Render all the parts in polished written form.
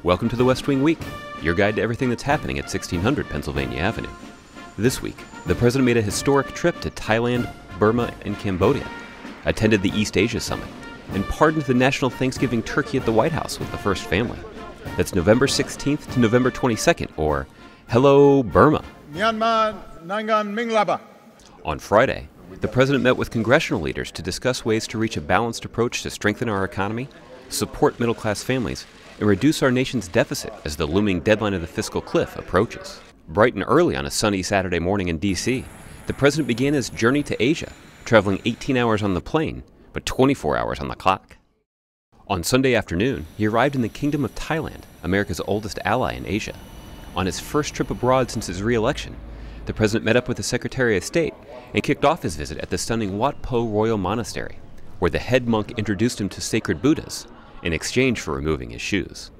Welcome to the West Wing Week, your guide to everything that's happening at 1600 Pennsylvania Avenue. This week, the president made a historic trip to Thailand, Burma, and Cambodia, attended the East Asia Summit, and pardoned the national Thanksgiving turkey at the White House with the first family. That's November 16th to November 22nd, or Hello, Burma. Myanmar Nangan Minglaba. On Friday, the president met with congressional leaders to discuss ways to reach a balanced approach to strengthen our economy, support middle-class families, and reduce our nation's deficit as the looming deadline of the fiscal cliff approaches. Bright and early on a sunny Saturday morning in D.C., the president began his journey to Asia, traveling 18 hours on the plane, but 24 hours on the clock. On Sunday afternoon, he arrived in the Kingdom of Thailand, America's oldest ally in Asia. On his first trip abroad since his re-election, the president met up with the Secretary of State and kicked off his visit at the stunning Wat Po Royal Monastery, where the head monk introduced him to sacred Buddhas in exchange for removing his shoes.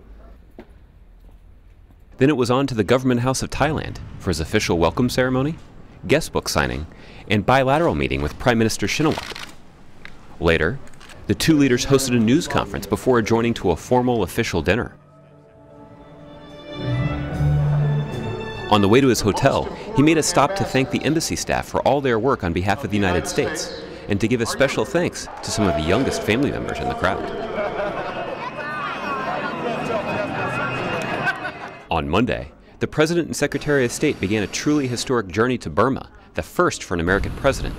Then it was on to the Government House of Thailand for his official welcome ceremony, guest book signing, and bilateral meeting with Prime Minister Shinawatra. Later, the two leaders hosted a news conference before adjourning to a formal official dinner. On the way to his hotel, he made a stop to thank the embassy staff for all their work on behalf of the United States, and to give a special thanks to some of the youngest family members in the crowd. On Monday, the President and Secretary of State began a truly historic journey to Burma, the first for an American president,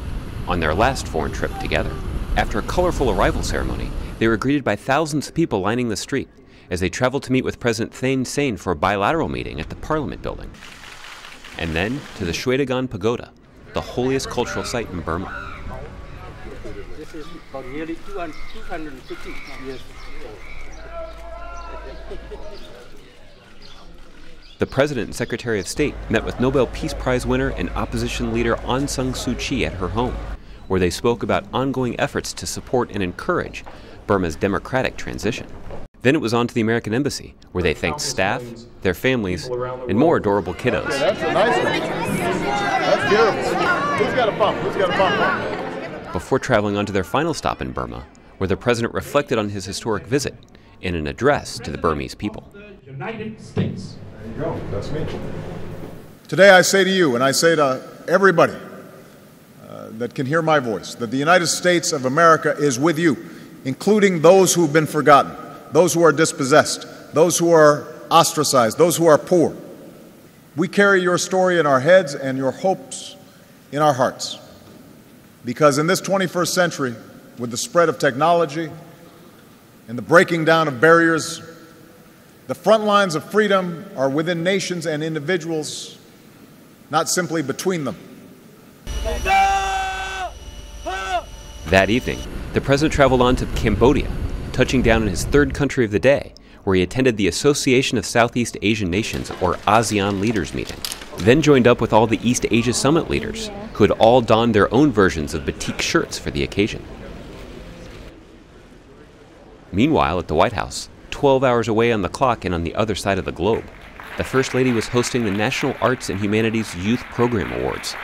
on their last foreign trip together. After a colorful arrival ceremony, they were greeted by thousands of people lining the street as they traveled to meet with President Thein Sein for a bilateral meeting at the Parliament building. And then to the Shwedagon Pagoda, the holiest cultural site in Burma. This is about nearly 250 years old. The President and Secretary of State met with Nobel Peace Prize winner and opposition leader Aung San Suu Kyi at her home, where they spoke about ongoing efforts to support and encourage Burma's democratic transition. Then it was on to the American Embassy, where they thanked staff, their families, and more adorable kiddos. Yeah, that's a nice one. That's beautiful. Who's got a pump? Who's got a pump? Before traveling on to their final stop in Burma, where the president reflected on his historic visit in an address to the Burmese people. United States. There you go. That's me. Today I say to you, and I say to everybody that can hear my voice, that the United States of America is with you, including those who've been forgotten, those who are dispossessed, those who are ostracized, those who are poor. We carry your story in our heads and your hopes in our hearts. Because in this 21st century, with the spread of technology and the breaking down of barriers, the front lines of freedom are within nations and individuals, not simply between them. That evening, the president traveled on to Cambodia, touching down in his third country of the day, where he attended the Association of Southeast Asian Nations, or ASEAN Leaders meeting, then joined up with all the East Asia Summit leaders, who had all donned their own versions of batik shirts for the occasion. Meanwhile, at the White House, 12 hours away on the clock and on the other side of the globe, the First Lady was hosting the National Arts and Humanities Youth Program Awards,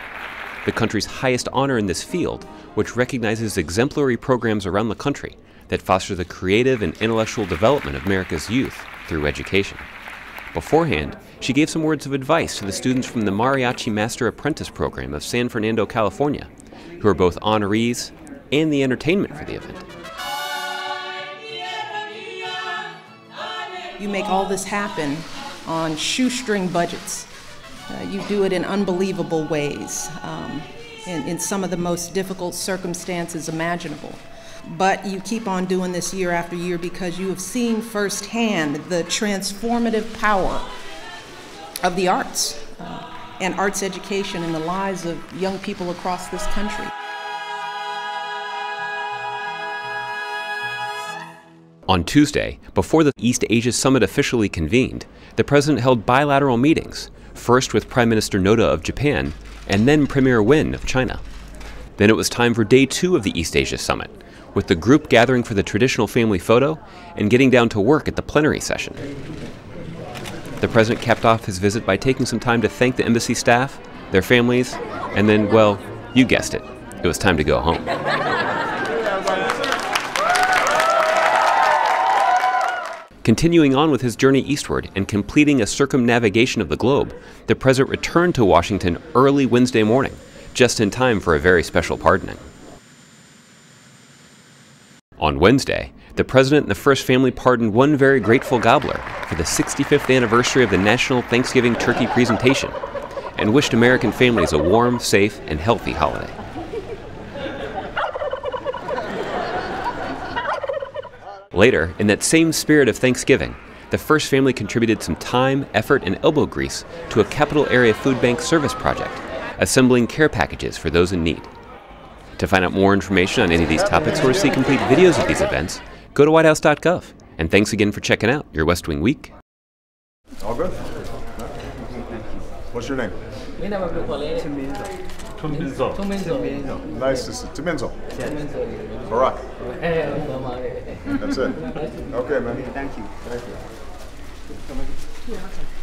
the country's highest honor in this field, which recognizes exemplary programs around the country that foster the creative and intellectual development of America's youth through education. Beforehand, she gave some words of advice to the students from the Mariachi Master Apprentice program of San Fernando, California, who are both honorees and the entertainment for the event. You make all this happen on shoestring budgets. You do it in unbelievable ways, in some of the most difficult circumstances imaginable. But you keep on doing this year after year because you have seen firsthand the transformative power of the arts and arts education in the lives of young people across this country. On Tuesday, before the East Asia Summit officially convened, the president held bilateral meetings, first with Prime Minister Noda of Japan, and then Premier Wen of China. Then it was time for day 2 of the East Asia Summit, with the group gathering for the traditional family photo and getting down to work at the plenary session. The president capped off his visit by taking some time to thank the embassy staff, their families, and then, well, you guessed it, it was time to go home. Continuing on with his journey eastward and completing a circumnavigation of the globe, the president returned to Washington early Wednesday morning, just in time for a very special pardoning. On Wednesday, the president and the First Family pardoned one very grateful gobbler for the 65th anniversary of the National Thanksgiving Turkey presentation and wished American families a warm, safe, and healthy holiday. Later, in that same spirit of Thanksgiving, the First Family contributed some time, effort, and elbow grease to a capital area food bank service project, assembling care packages for those in need. To find out more information on any of these topics or to see complete videos of these events, go to whitehouse.gov. And thanks again for checking out your West Wing Week. All good? What's your name? Nice to see you. Timinzo. Barack. That's it. Okay, man. Thank you. Thank you.